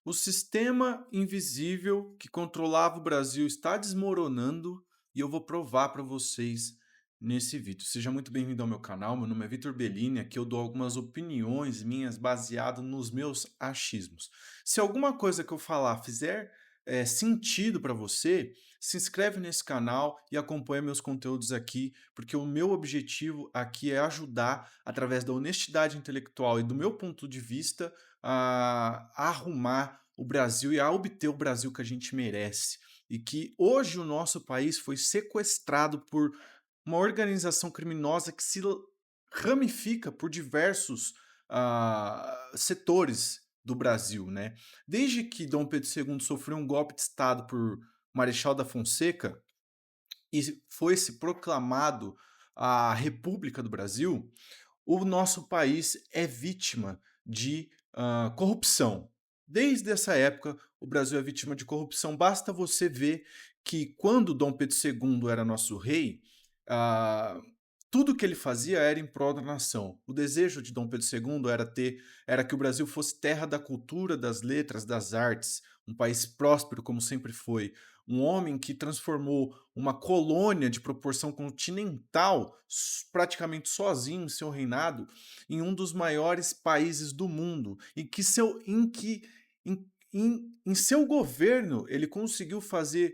O sistema invisível que controlava o Brasil está desmoronando e eu vou provar para vocês nesse vídeo. Seja muito bem-vindo ao meu canal. Meu nome é Vitor Bellini. Aqui eu dou algumas opiniões minhas baseado nos meus achismos. Se alguma coisa que eu falar fizer sentido para você, se inscreve nesse canal e acompanha meus conteúdos aqui, porque o meu objetivo aqui é ajudar, através da honestidade intelectual e do meu ponto de vista, a arrumar o Brasil e a obter o Brasil que a gente merece. E que hoje o nosso país foi sequestrado por uma organização criminosa que se ramifica por diversos setores do Brasil, né? Desde que Dom Pedro II sofreu um golpe de Estado por Marechal da Fonseca e foi se proclamado a República do Brasil, o nosso país é vítima de corrupção. Desde essa época, o Brasil é vítima de corrupção. Basta você ver que quando Dom Pedro II era nosso rei, ah, tudo que ele fazia era em prol da nação. O desejo de Dom Pedro II era que o Brasil fosse terra da cultura, das letras, das artes, um país próspero como sempre foi. Um homem que transformou uma colônia de proporção continental, praticamente sozinho em seu reinado, em um dos maiores países do mundo, em seu governo ele conseguiu fazer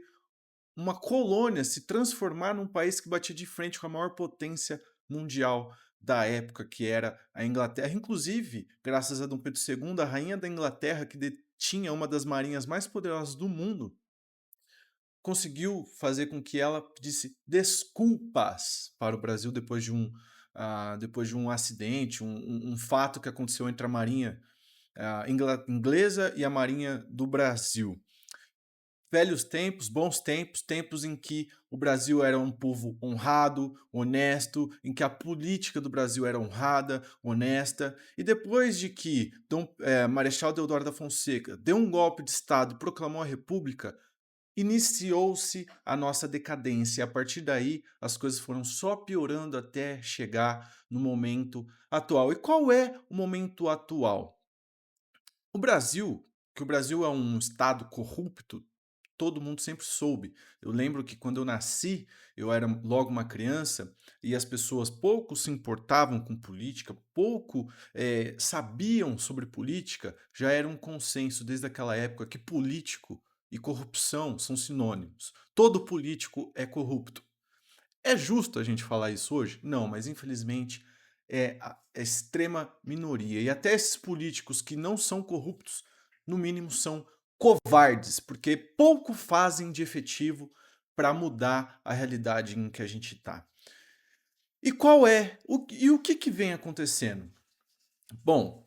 uma colônia se transformar num país que batia de frente com a maior potência mundial da época, que era a Inglaterra. Inclusive, graças a Dom Pedro II, a rainha da Inglaterra, que detinha uma das marinhas mais poderosas do mundo, conseguiu fazer com que ela pedisse desculpas para o Brasil depois de um acidente, um fato que aconteceu entre a marinha inglesa e a marinha do Brasil. Velhos tempos, bons tempos, tempos em que o Brasil era um povo honrado, honesto, em que a política do Brasil era honrada, honesta, e depois de que Marechal Deodoro da Fonseca deu um golpe de Estado e proclamou a República, iniciou-se a nossa decadência. A partir daí, as coisas foram só piorando até chegar no momento atual. E qual é o momento atual? O Brasil, que o Brasil é um estado corrupto, todo mundo sempre soube. Eu lembro que quando eu nasci, eu era logo uma criança e as pessoas pouco se importavam com política, pouco sabiam sobre política, já era um consenso desde aquela época que político e corrupção são sinônimos. Todo político é corrupto. É justo a gente falar isso hoje? Não, mas infelizmente é a extrema minoria. E até esses políticos que não são corruptos, no mínimo são covardes, porque pouco fazem de efetivo para mudar a realidade em que a gente está. E o que vem acontecendo? Bom,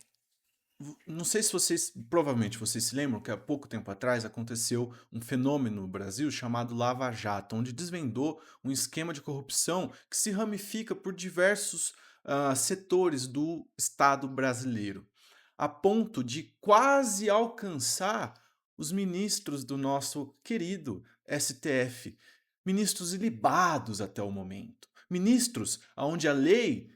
não sei se vocês, provavelmente vocês se lembram que há pouco tempo atrás aconteceu um fenômeno no Brasil chamado Lava Jato, onde desvendou um esquema de corrupção que se ramifica por diversos setores do Estado brasileiro, a ponto de quase alcançar os ministros do nosso querido STF, ministros ilibados até o momento, ministros onde a lei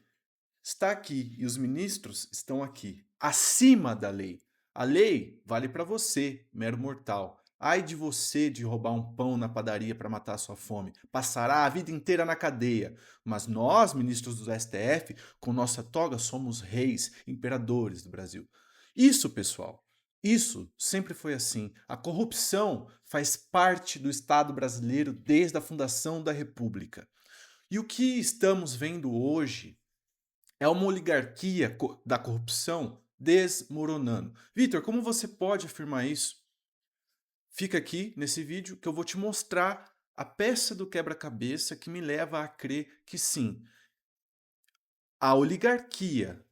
está aqui e os ministros estão aqui, acima da lei. A lei vale para você, mero mortal. Ai de você de roubar um pão na padaria para matar a sua fome. Passará a vida inteira na cadeia. Mas nós, ministros do STF, com nossa toga, somos reis, imperadores do Brasil. Isso, pessoal, isso sempre foi assim. A corrupção faz parte do Estado brasileiro desde a fundação da República. E o que estamos vendo hoje é uma oligarquia da corrupção desmoronando. Vitor, como você pode afirmar isso? Fica aqui nesse vídeo que eu vou te mostrar a peça do quebra-cabeça que me leva a crer que sim, a oligarquia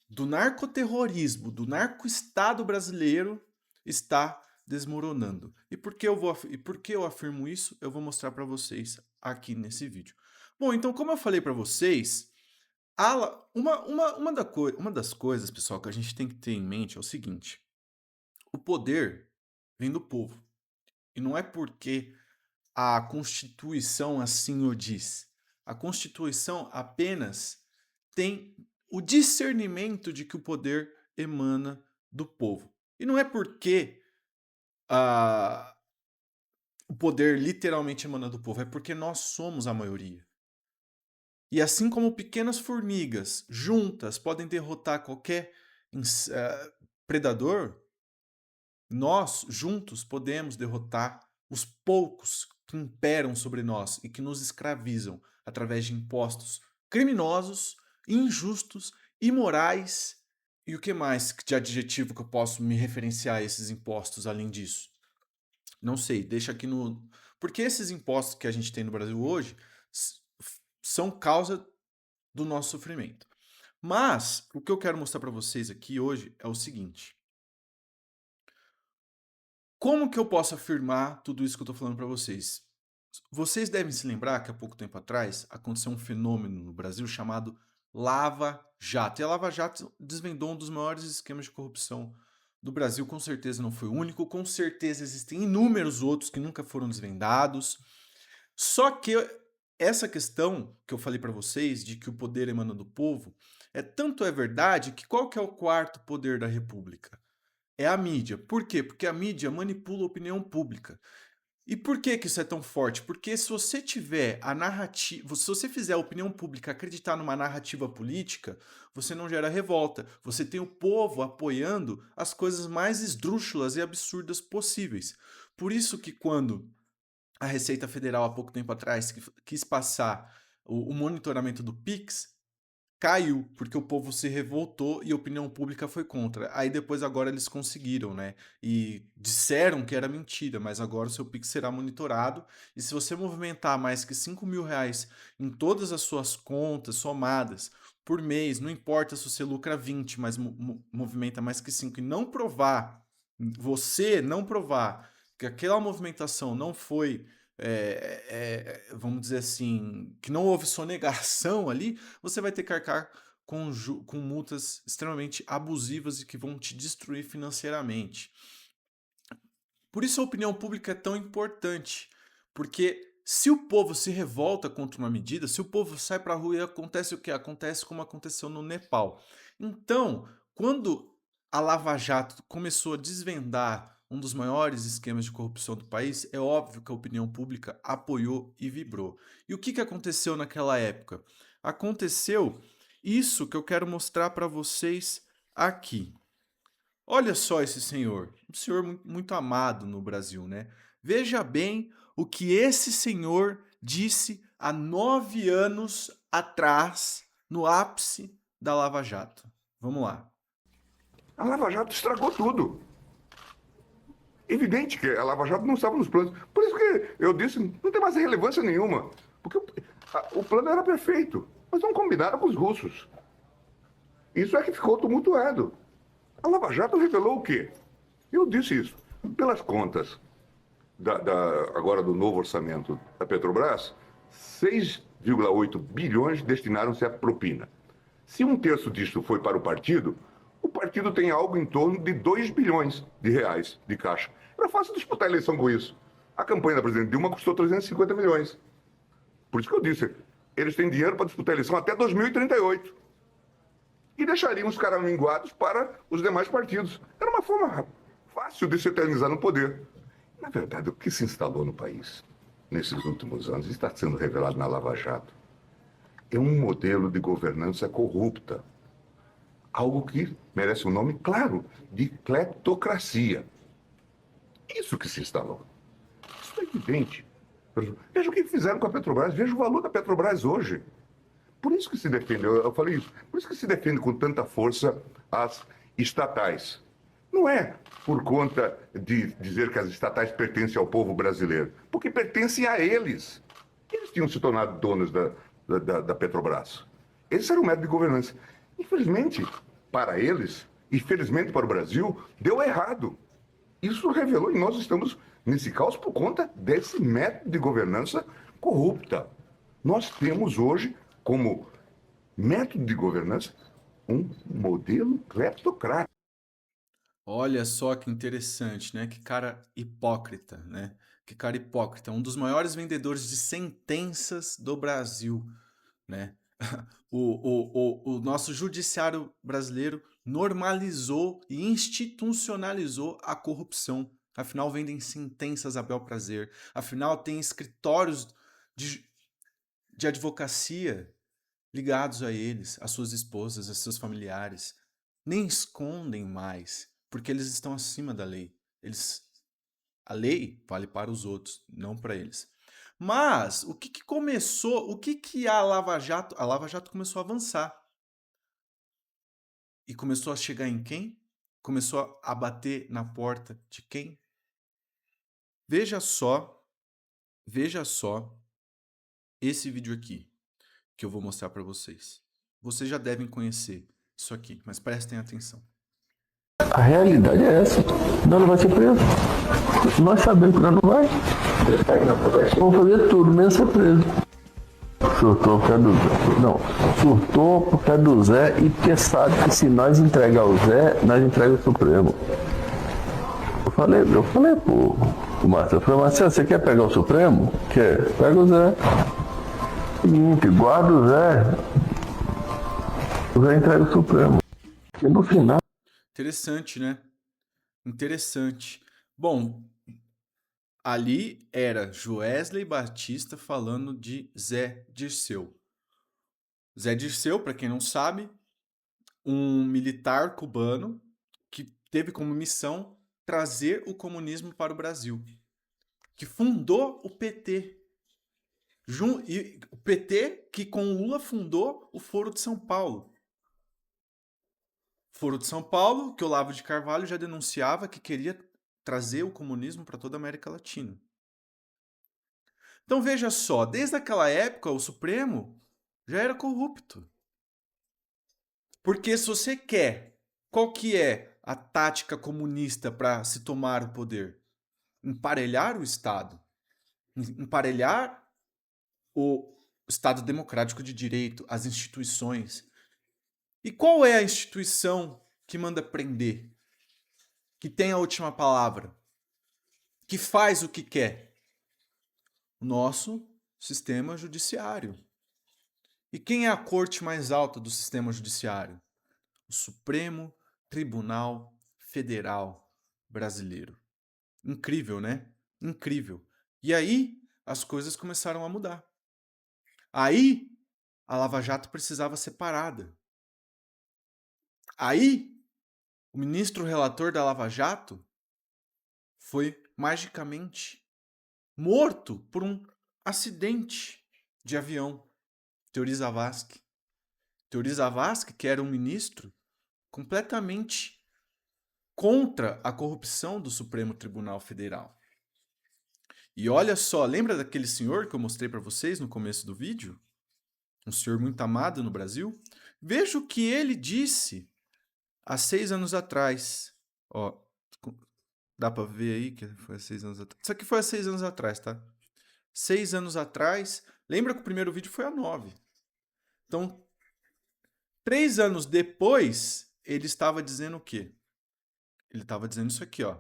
do narcoterrorismo, do narcoestado brasileiro está desmoronando. E por que eu afirmo isso? Eu vou mostrar para vocês aqui nesse vídeo. Bom, então como eu falei para vocês, uma das coisas, pessoal, que a gente tem que ter em mente é o seguinte: o poder vem do povo. E não é porque a Constituição assim o diz. A Constituição apenas tem o discernimento de que o poder emana do povo. E não é porque a o poder literalmente emana do povo, é porque nós somos a maioria. E assim como pequenas formigas juntas podem derrotar qualquer predador, nós juntos podemos derrotar os poucos que imperam sobre nós e que nos escravizam através de impostos criminosos, injustos, imorais e o que mais de adjetivo que eu posso me referenciar a esses impostos além disso? Não sei, deixa aqui no. Porque esses impostos que a gente tem no Brasil hoje são causa do nosso sofrimento. Mas o que eu quero mostrar para vocês aqui hoje é o seguinte: como que eu posso afirmar tudo isso que eu estou falando para vocês? Vocês devem se lembrar que há pouco tempo atrás aconteceu um fenômeno no Brasil chamado Lava Jato. E a Lava Jato desvendou um dos maiores esquemas de corrupção do Brasil. Com certeza não foi o único, com certeza existem inúmeros outros que nunca foram desvendados. Só que essa questão que eu falei para vocês de que o poder emana do povo, tanto é verdade que qual que é o quarto poder da República? É a mídia. Por quê? Porque a mídia manipula a opinião pública. E por que que isso é tão forte? Porque se você tiver a narrativa, se você fizer a opinião pública acreditar numa narrativa política, você não gera revolta. Você tem o povo apoiando as coisas mais esdrúxulas e absurdas possíveis. Por isso que quando a Receita Federal, há pouco tempo atrás, quis passar o monitoramento do Pix, caiu, porque o povo se revoltou e a opinião pública foi contra. Aí depois agora eles conseguiram, né? E disseram que era mentira, mas agora o seu Pix será monitorado. E se você movimentar mais que R$ 5.000 em todas as suas contas somadas por mês, não importa se você lucra 20, mas movimenta mais que 5 e não provar, você não provar que aquela movimentação não foi, vamos dizer assim, que não houve sonegação ali, você vai ter que arcar com multas extremamente abusivas e que vão te destruir financeiramente. Por isso a opinião pública é tão importante, porque se o povo se revolta contra uma medida, se o povo sai para a rua e acontece o que? Acontece como aconteceu no Nepal. Então, quando a Lava Jato começou a desvendar um dos maiores esquemas de corrupção do país, é óbvio que a opinião pública apoiou e vibrou. E o que aconteceu naquela época? Aconteceu isso que eu quero mostrar para vocês aqui. Olha só esse senhor, um senhor muito amado no Brasil, né? Veja bem o que esse senhor disse há 9 anos atrás, no ápice da Lava Jato. Vamos lá. A Lava Jato estragou tudo. Evidente que a Lava Jato não estava nos planos. Por isso que eu disse, não tem mais relevância nenhuma. Porque o plano era perfeito. Mas não combinaram com os russos. Isso é que ficou tumultuado. A Lava Jato revelou o quê? Eu disse isso. Pelas contas agora do novo orçamento da Petrobras, 6,8 bilhões destinaram-se à propina. Se um terço disso foi para o partido tem algo em torno de 2 bilhões de reais de caixa. Era fácil disputar a eleição com isso. A campanha da presidente Dilma custou 350 milhões. Por isso que eu disse, eles têm dinheiro para disputar a eleição até 2038. E deixariam os caraminguados para os demais partidos. Era uma forma fácil de se eternizar no poder. Na verdade, o que se instalou no país nesses últimos anos, está sendo revelado na Lava Jato, é um modelo de governança corrupta. Algo que merece um nome claro, de cleptocracia. Isso que se instalou. Isso é evidente. Veja o que fizeram com a Petrobras, veja o valor da Petrobras hoje. Por isso que se defende, eu falei isso, por isso que se defende com tanta força as estatais. Não é por conta de dizer que as estatais pertencem ao povo brasileiro, porque pertencem a eles. Eles tinham se tornado donos da Petrobras. Esse era o método de governança. Infelizmente, para eles, e felizmente para o Brasil, deu errado. Isso revelou, e nós estamos nesse caos por conta desse método de governança corrupta. Nós temos hoje, como método de governança, um modelo cleptocrático. Olha só que interessante, né? Que cara hipócrita, né? Que cara hipócrita. Um dos maiores vendedores de sentenças do Brasil, né? O nosso judiciário brasileiro normalizou e institucionalizou a corrupção Afinal, vendem sentenças a bel prazer. Afinal, tem escritórios de advocacia ligados a eles, às suas esposas, a seus familiares. Nem escondem mais, porque eles estão acima da lei. A lei vale para os outros, não para eles. Mas o que começou? O que a Lava Jato? A Lava Jato começou a avançar. E começou a chegar em quem? Começou a bater na porta de quem? Veja só esse vídeo aqui que eu vou mostrar para vocês. Vocês já devem conhecer isso aqui, mas prestem atenção. A realidade é essa. Nós não vai ser preso. Nós sabemos que nós não vai. Vamos fazer tudo, menos ser preso. Surtou por causa do Zé. Não, surtou por causa do Zé e porque sabe que se nós entregar o Zé, nós entregamos o Supremo. Eu falei pro Marcelo, eu falei, Marcelo, você quer pegar o Supremo? Quer? Pega o Zé. Seguinte, guarda o Zé entrega o Supremo. E no final... Interessante, né? Interessante. Bom, ali era Joesley Batista falando de Zé Dirceu. Zé Dirceu, para quem não sabe, um militar cubano que teve como missão trazer o comunismo para o Brasil, que fundou o PT. E o PT que com Lula fundou o Foro de São Paulo. Foro de São Paulo, que Olavo de Carvalho já denunciava que queria trazer o comunismo para toda a América Latina. Então veja só, desde aquela época o Supremo já era corrupto. Porque se você quer, qual que é a tática comunista para se tomar o poder? Emparelhar o Estado. Emparelhar o Estado democrático de direito, as instituições. E qual é a instituição que manda prender? Que tem a última palavra? Que faz o que quer? O nosso sistema judiciário. E quem é a corte mais alta do sistema judiciário? O Supremo Tribunal Federal Brasileiro. Incrível, né? Incrível. E aí as coisas começaram a mudar. Aí a Lava Jato precisava ser parada. Aí o ministro relator da Lava Jato foi magicamente morto por um acidente de avião. Teori Zavascki. Teori Zavascki, que era um ministro completamente contra a corrupção do Supremo Tribunal Federal. E olha só, lembra daquele senhor que eu mostrei para vocês no começo do vídeo? Um senhor muito amado no Brasil? Veja o que ele disse há 6 anos atrás. Ó, dá para ver aí que foi há 6 anos atrás. Isso aqui foi há 6 anos atrás, tá? 6 anos atrás. Lembra que o primeiro vídeo foi há 9. Então, 3 anos depois, ele estava dizendo o quê? Ele estava dizendo isso aqui, ó.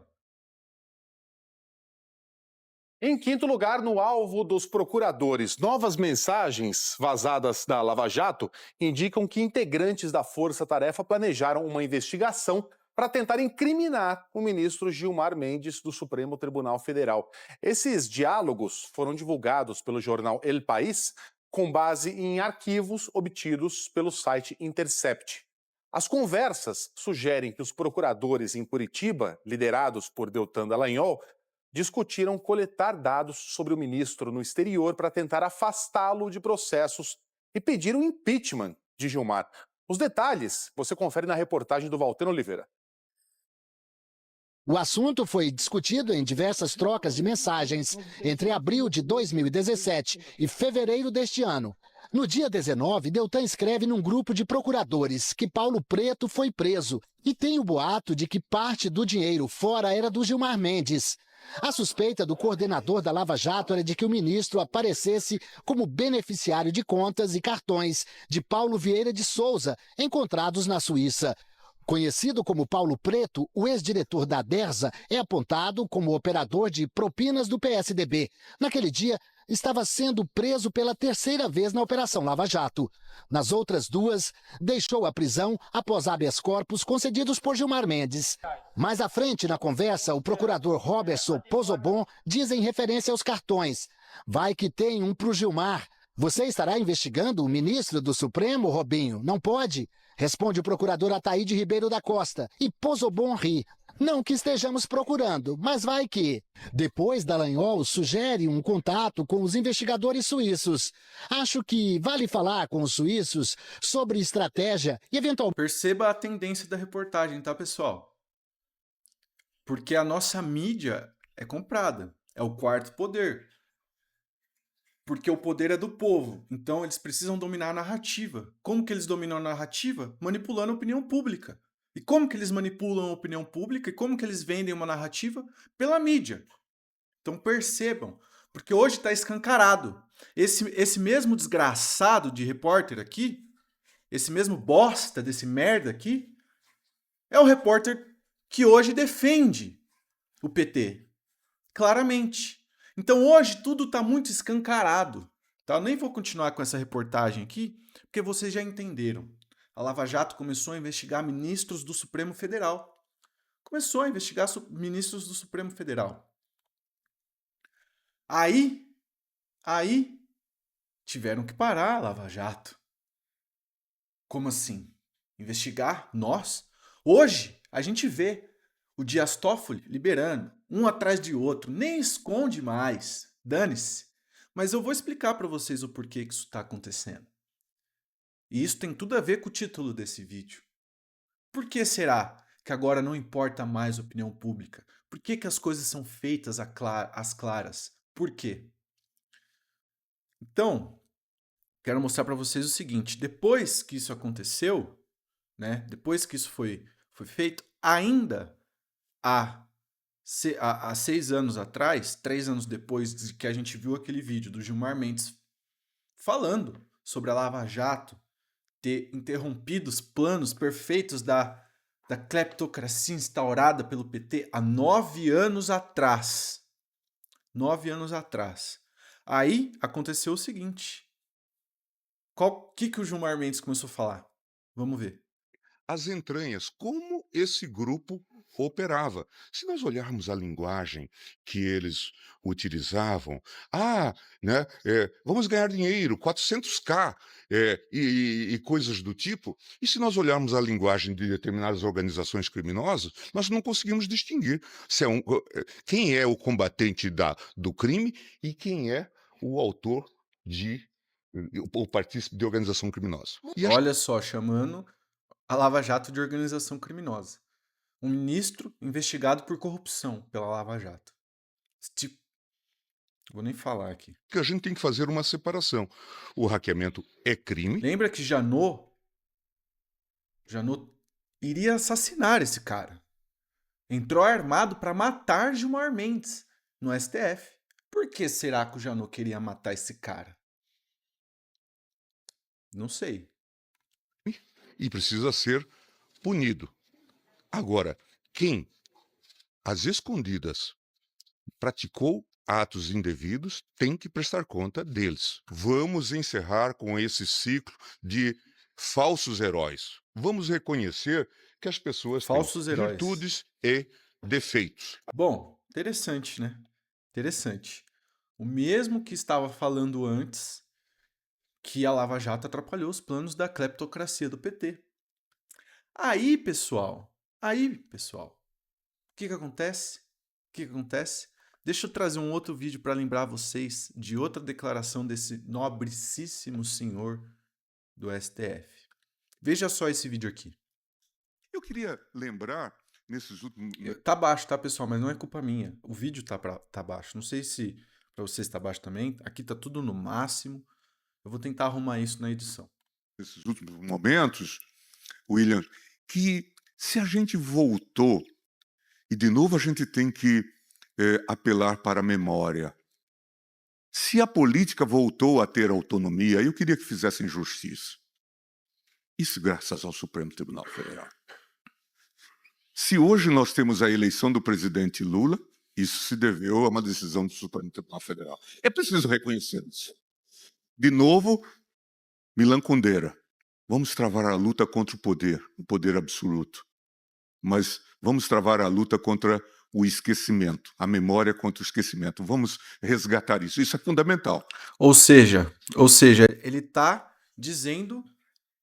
Em quinto lugar, no alvo dos procuradores, novas mensagens vazadas da Lava Jato indicam que integrantes da Força Tarefa planejaram uma investigação para tentar incriminar o ministro Gilmar Mendes do Supremo Tribunal Federal. Esses diálogos foram divulgados pelo jornal El País com base em arquivos obtidos pelo site Intercept. As conversas sugerem que os procuradores em Curitiba, liderados por Deltan Dallagnol, discutiram coletar dados sobre o ministro no exterior para tentar afastá-lo de processos e pedir o impeachment de Gilmar. Os detalhes você confere na reportagem do Valteno Oliveira. O assunto foi discutido em diversas trocas de mensagens entre abril de 2017 e fevereiro deste ano. No dia 19, Deltan escreve num grupo de procuradores que Paulo Preto foi preso e tem o boato de que parte do dinheiro fora era do Gilmar Mendes. A suspeita do coordenador da Lava Jato era de que o ministro aparecesse como beneficiário de contas e cartões de Paulo Vieira de Souza, encontrados na Suíça. Conhecido como Paulo Preto, o ex-diretor da Dersa é apontado como operador de propinas do PSDB. Naquele dia, estava sendo preso pela terceira vez na Operação Lava Jato. Nas outras duas, deixou a prisão após habeas corpus concedidos por Gilmar Mendes. Mais à frente na conversa, o procurador Robertson Pozobon diz em referência aos cartões: vai que tem um pro Gilmar. Você estará investigando o ministro do Supremo, Robinho? Não pode? Responde o procurador Ataíde Ribeiro da Costa. E Pozobon ri. Não que estejamos procurando, mas vai que. Depois, Dallagnol sugere um contato com os investigadores suíços. Acho que vale falar com os suíços sobre estratégia e eventualmente... Perceba a tendência da reportagem, tá, pessoal? Porque a nossa mídia é comprada. É o quarto poder. Porque o poder é do povo. Então, eles precisam dominar a narrativa. Como que eles dominam a narrativa? Manipulando a opinião pública. E como que eles manipulam a opinião pública? E como que eles vendem uma narrativa? Pela mídia. Então percebam, porque hoje está escancarado. Esse mesmo desgraçado de repórter aqui, esse mesmo bosta desse merda aqui, é o repórter que hoje defende o PT. Claramente. Então hoje tudo está muito escancarado. Tá? Eu nem vou continuar com essa reportagem aqui, porque vocês já entenderam. A Lava Jato começou a investigar ministros do Supremo Federal. Começou a investigar ministros do Supremo Federal. Aí tiveram que parar a Lava Jato. Como assim? Investigar? Nós? Hoje a gente vê o Dias Toffoli liberando, um atrás de outro, nem esconde mais. Dane-se. Mas eu vou explicar para vocês o porquê que isso está acontecendo. E isso tem tudo a ver com o título desse vídeo. Por que será que agora não importa mais a opinião pública? Por que que as coisas são feitas às claras? Por quê? Então, quero mostrar para vocês o seguinte. Depois que isso aconteceu, né? Depois que isso foi feito, ainda há 6 anos atrás, 3 anos depois de que a gente viu aquele vídeo do Gilmar Mendes falando sobre a Lava Jato, ter interrompido os planos perfeitos da cleptocracia instaurada pelo PT há 9 anos atrás. 9 anos atrás. Aí aconteceu o seguinte. O que o Gilmar Mendes começou a falar? Vamos ver. As entranhas, como esse grupo operava. Se nós olharmos a linguagem que eles utilizavam, vamos ganhar dinheiro, 400k, e coisas do tipo, e se nós olharmos a linguagem de determinadas organizações criminosas, nós não conseguimos distinguir quem é o combatente do crime e quem é o autor o partícipe de organização criminosa. Olha só, chamando a Lava Jato de organização criminosa. Um ministro investigado por corrupção pela Lava Jato. Vou nem falar aqui. Que a gente tem que fazer uma separação. O hackeamento é crime. Lembra que Janot iria assassinar esse cara. Entrou armado para matar Gilmar Mendes no STF. Por que será que o Janot queria matar esse cara? Não sei. E precisa ser punido. Agora, quem, às escondidas, praticou atos indevidos, tem que prestar conta deles. Vamos encerrar com esse ciclo de falsos heróis. Vamos reconhecer que as pessoas têm virtudes e defeitos. Bom, interessante, né? Interessante. O mesmo que estava falando antes que a Lava Jato atrapalhou os planos da cleptocracia do PT. Aí, pessoal, o que acontece? Deixa eu trazer um outro vídeo para lembrar vocês de outra declaração desse nobricíssimo senhor do STF. Veja só esse vídeo aqui. Eu queria lembrar, nesses últimos... Tá baixo, tá, pessoal? Mas não é culpa minha. O vídeo tá baixo. Não sei se para vocês tá baixo também. Aqui tá tudo no máximo. Eu vou tentar arrumar isso na edição. Nesses últimos momentos, William, que se a gente voltou, e de novo a gente tem que apelar para a memória, se a política voltou a ter autonomia, eu queria que fizessem justiça. Isso graças ao Supremo Tribunal Federal. Se hoje nós temos a eleição do presidente Lula, Isso se deveu a uma decisão do Supremo Tribunal Federal. É preciso reconhecer isso. De novo, Milan Kundera. Vamos travar a luta contra o poder absoluto. Mas vamos travar a luta contra o esquecimento, a memória contra o esquecimento. Vamos resgatar isso. Isso é fundamental. Ou seja, ele está dizendo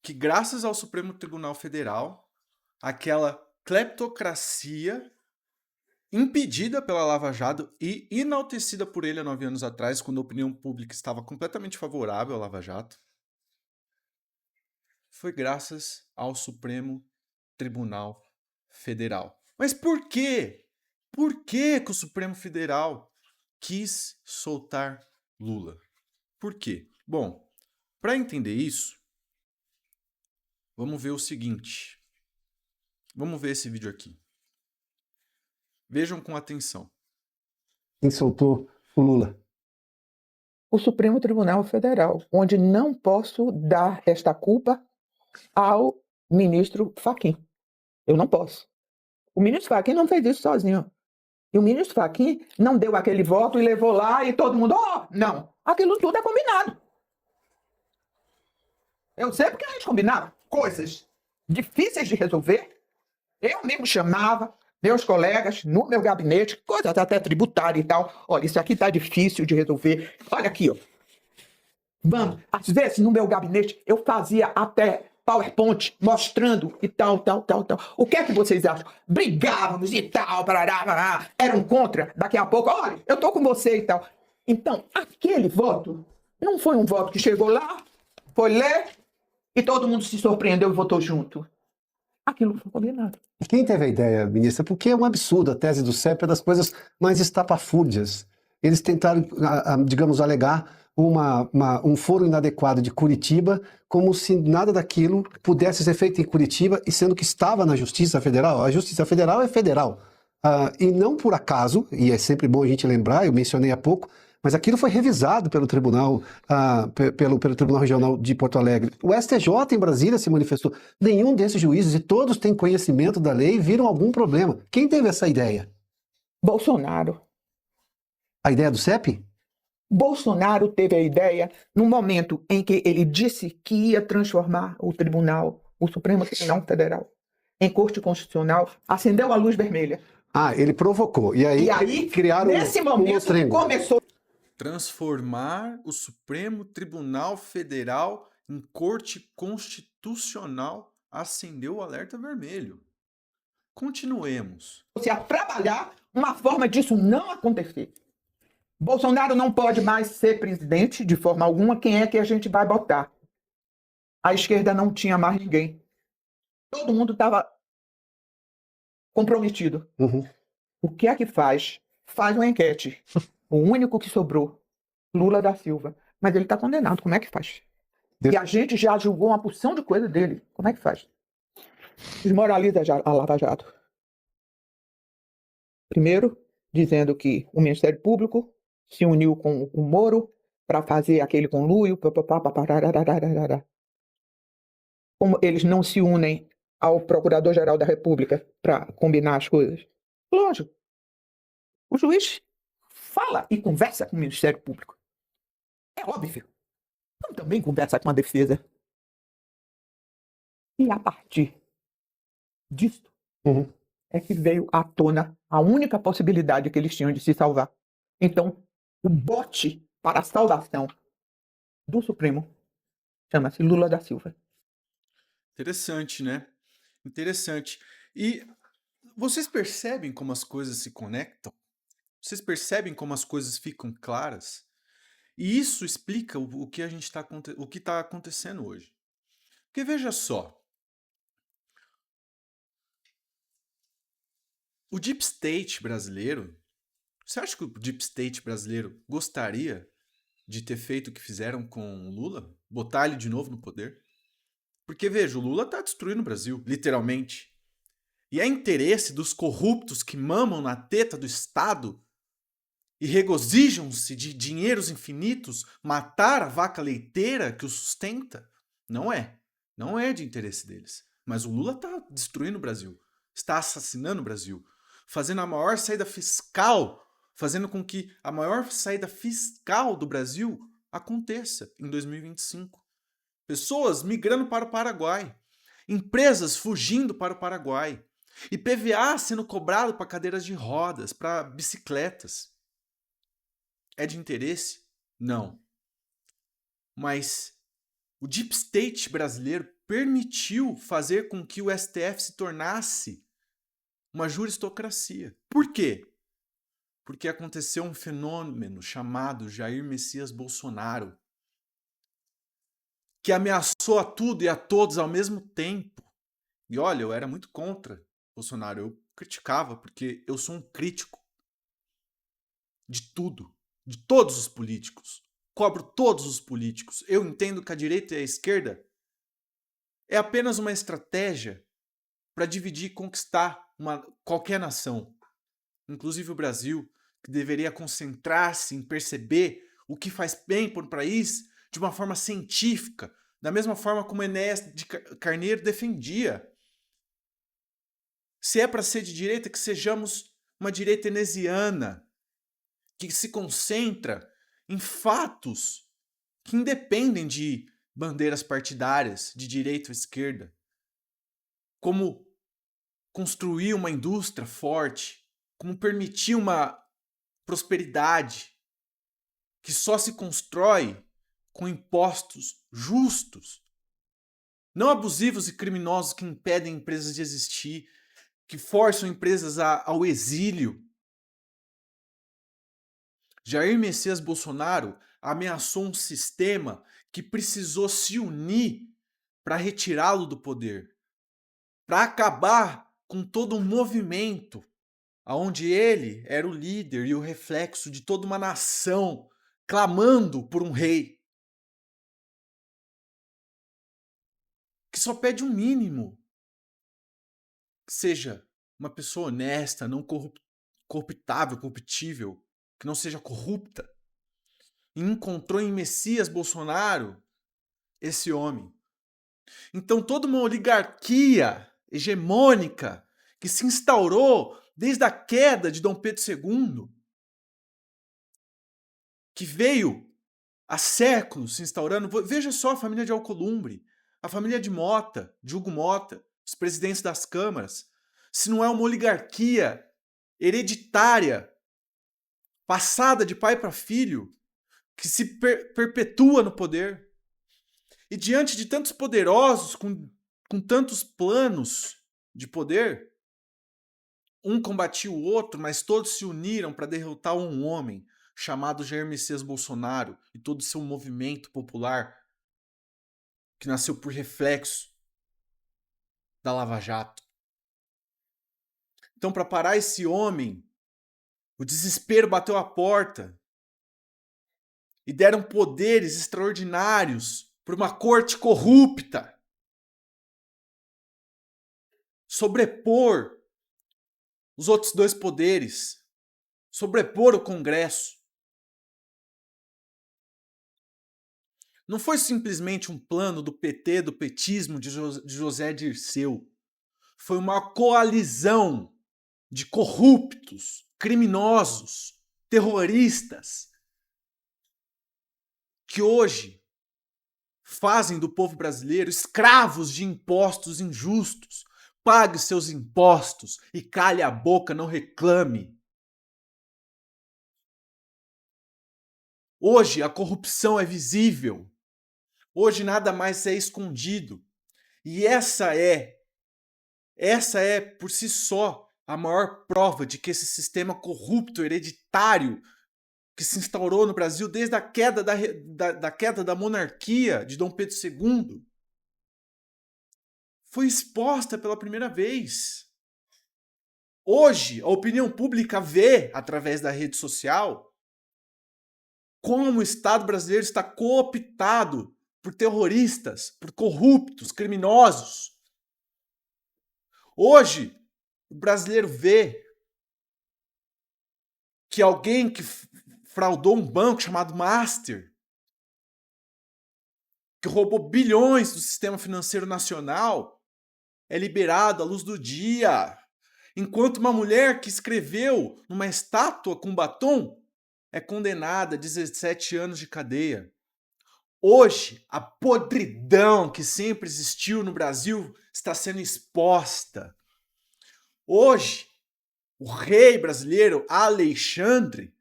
que graças ao Supremo Tribunal Federal, aquela cleptocracia impedida pela Lava Jato e enaltecida por ele há 9 anos atrás, quando a opinião pública estava completamente favorável à Lava Jato, foi graças ao Supremo Tribunal Federal. Mas por quê? Por que que o Supremo Federal quis soltar Lula? Por quê? Bom, para entender isso, vamos ver o seguinte. Vamos ver esse vídeo aqui. Vejam com atenção. Quem soltou o Lula? O Supremo Tribunal Federal, onde não posso dar esta culpa ao ministro Fachin. Eu não posso. O ministro Fachin não fez isso sozinho. E o ministro Fachin não deu aquele voto e levou lá e todo mundo, não. Aquilo tudo é combinado. Eu sei porque a gente combinava coisas difíceis de resolver. Eu mesmo chamava meus colegas no meu gabinete, coisas até tributária e tal. Olha, isso aqui tá difícil de resolver. Olha aqui, ó. Vamos, às vezes no meu gabinete eu fazia até PowerPoint mostrando e tal. O que é que vocês acham? Brigávamos e tal, parará. Eram contra, daqui a pouco, olha, eu tô com você e tal. Então, aquele voto não foi um voto que chegou lá, foi ler e todo mundo se surpreendeu e votou junto. Aquilo foi combinado. E quem teve a ideia, ministra? Porque é um absurdo a tese do CEP, é das coisas mais estapafúrdias. Eles tentaram, digamos, alegar um foro inadequado de Curitiba, como se nada daquilo pudesse ser feito em Curitiba, e sendo que estava na Justiça Federal. A Justiça Federal é federal. E não por acaso, e é sempre bom a gente lembrar, eu mencionei há pouco, mas aquilo foi revisado pelo Tribunal, pelo Tribunal Regional de Porto Alegre. O STJ em Brasília se manifestou. Nenhum desses juízes, e todos têm conhecimento da lei, viram algum problema. Quem teve essa ideia? Bolsonaro. A ideia do CEP? Bolsonaro teve a ideia no momento em que ele disse que ia transformar o Supremo Tribunal Federal, em Corte Constitucional, acendeu a luz vermelha. Ele provocou. E aí criaram nesse momento, começou transformar o Supremo Tribunal Federal em Corte Constitucional, acendeu o alerta vermelho. Continuemos. a trabalhar uma forma disso não acontecer. Bolsonaro não pode mais ser presidente de forma alguma. Quem é que a gente vai botar? A esquerda não tinha mais ninguém. Todo mundo estava comprometido. Uhum. O que é que faz? Faz uma enquete. O único que sobrou, Lula da Silva. Mas ele está condenado. Como é que faz? E a gente já julgou uma porção de coisa dele. Como é que faz? Desmoraliza a Lava Jato. Primeiro, dizendo que o Ministério Público se uniu com o Moro para fazer aquele conluio. Como eles não se unem ao Procurador-Geral da República para combinar as coisas? Lógico. O juiz fala e conversa com o Ministério Público. É óbvio. Então também conversa com a defesa. E a partir disso é que veio à tona a única possibilidade que eles tinham de se salvar. Então, o bote para a salvação do Supremo chama-se Lula da Silva. Interessante, né? Interessante. E vocês percebem como as coisas se conectam? Vocês percebem como as coisas ficam claras? E isso explica o que a gente está acontecendo hoje. Porque veja só, o Deep State brasileiro, você acha que o Deep State brasileiro gostaria de ter feito o que fizeram com o Lula? Botar ele de novo no poder? Porque, veja, o Lula está destruindo o Brasil, literalmente. E é interesse dos corruptos que mamam na teta do Estado e regozijam-se de dinheiros infinitos matar a vaca leiteira que o sustenta? Não é. Não é de interesse deles. Mas o Lula está destruindo o Brasil. Está assassinando o Brasil. fazendo a maior saída fiscal, fazendo com que a maior saída fiscal do Brasil aconteça em 2025. Pessoas migrando para o Paraguai, empresas fugindo para o Paraguai, IPVA sendo cobrado para cadeiras de rodas, para bicicletas. É de interesse? Não. Mas o Deep State brasileiro permitiu fazer com que o STF se tornasse uma juristocracia. Por quê? Porque aconteceu um fenômeno chamado Jair Messias Bolsonaro, que ameaçou a tudo e a todos ao mesmo tempo. E olha, eu era muito contra Bolsonaro, eu criticava, porque eu sou um crítico de tudo, de todos os políticos. Cobro todos os políticos. Eu entendo que a direita e a esquerda é apenas uma estratégia para dividir e conquistar qualquer nação, inclusive o Brasil, que deveria concentrar-se em perceber o que faz bem para o país de uma forma científica, da mesma forma como Enéas de Carneiro defendia. Se é para ser de direita, que sejamos uma direita enesiana, que se concentra em fatos que independem de bandeiras partidárias, de direita ou esquerda, como construir uma indústria forte, como permitir uma prosperidade que só se constrói com impostos justos, não abusivos e criminosos que impedem empresas de existir, que forçam empresas ao exílio. Jair Messias Bolsonaro ameaçou um sistema que precisou se unir para retirá-lo do poder, para acabar com todo um movimento onde ele era o líder e o reflexo de toda uma nação clamando por um rei que só pede um mínimo, que seja uma pessoa honesta, não corruptável, corruptível, que não seja corrupta. E encontrou em Messias Bolsonaro esse homem. Então toda uma oligarquia hegemônica que se instaurou desde a queda de Dom Pedro II, que veio há séculos se instaurando. Veja só a família de Alcolumbre, a família de Mota, de Hugo Mota, os presidentes das câmaras. Se não é uma oligarquia hereditária, passada de pai para filho, que se perpetua no poder. E diante de tantos poderosos, com tantos planos de poder, um combatia o outro, mas todos se uniram para derrotar um homem chamado Jair Messias Bolsonaro e todo o seu movimento popular que nasceu por reflexo da Lava Jato. Então, para parar esse homem, o desespero bateu à porta e deram poderes extraordinários para uma corte corrupta sobrepor os outros dois poderes, sobrepor o Congresso. Não foi simplesmente um plano do PT, do petismo de José Dirceu. Foi uma coalizão de corruptos, criminosos, terroristas, que hoje fazem do povo brasileiro escravos de impostos injustos. Pague seus impostos e cale a boca, não reclame. Hoje a corrupção é visível. Hoje nada mais é escondido. E essa é por si só a maior prova de que esse sistema corrupto, hereditário, que se instaurou no Brasil desde a queda da queda da monarquia de Dom Pedro II, foi exposta pela primeira vez. Hoje, a opinião pública vê, através da rede social, como o Estado brasileiro está cooptado por terroristas, por corruptos, criminosos. Hoje, o brasileiro vê que alguém que fraudou um banco chamado Master, que roubou bilhões do sistema financeiro nacional, é liberado à luz do dia. enquanto uma mulher que escreveu numa estátua com batom é condenada a 17 anos de cadeia. Hoje, a podridão que sempre existiu no Brasil está sendo exposta. Hoje, o rei brasileiro, Alexandre,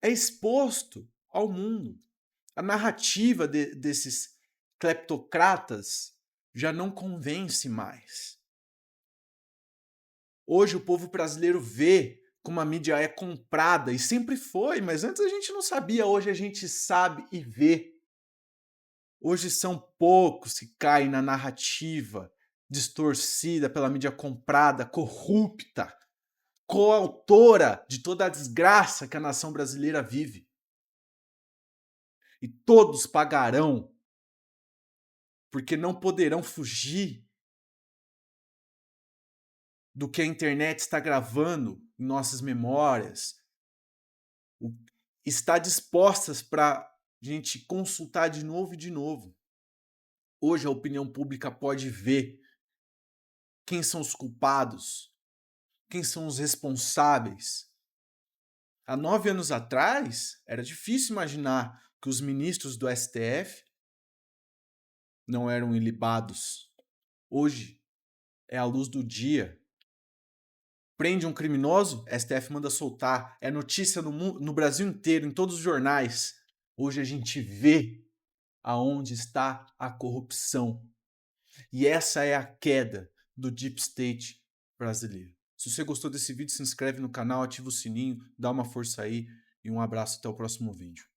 é exposto ao mundo. A narrativa desses cleptocratas já não convence mais. Hoje o povo brasileiro vê como a mídia é comprada, e sempre foi, mas antes a gente não sabia, hoje a gente sabe e vê. Hoje são poucos que caem na narrativa distorcida pela mídia comprada, corrupta, coautora de toda a desgraça que a nação brasileira vive. E todos pagarão, porque não poderão fugir do que a internet está gravando em nossas memórias, está dispostas para a gente consultar de novo e de novo. Hoje a opinião pública pode ver quem são os culpados, quem são os responsáveis. Há 9 anos atrás, era difícil imaginar que os ministros do STF não eram ilibados. Hoje é a luz do dia. Prende um criminoso, STF manda soltar. É notícia no Brasil inteiro, em todos os jornais. Hoje a gente vê aonde está a corrupção. E essa é a queda do Deep State brasileiro. Se você gostou desse vídeo, se inscreve no canal, ativa o sininho, dá uma força aí e um abraço até o próximo vídeo.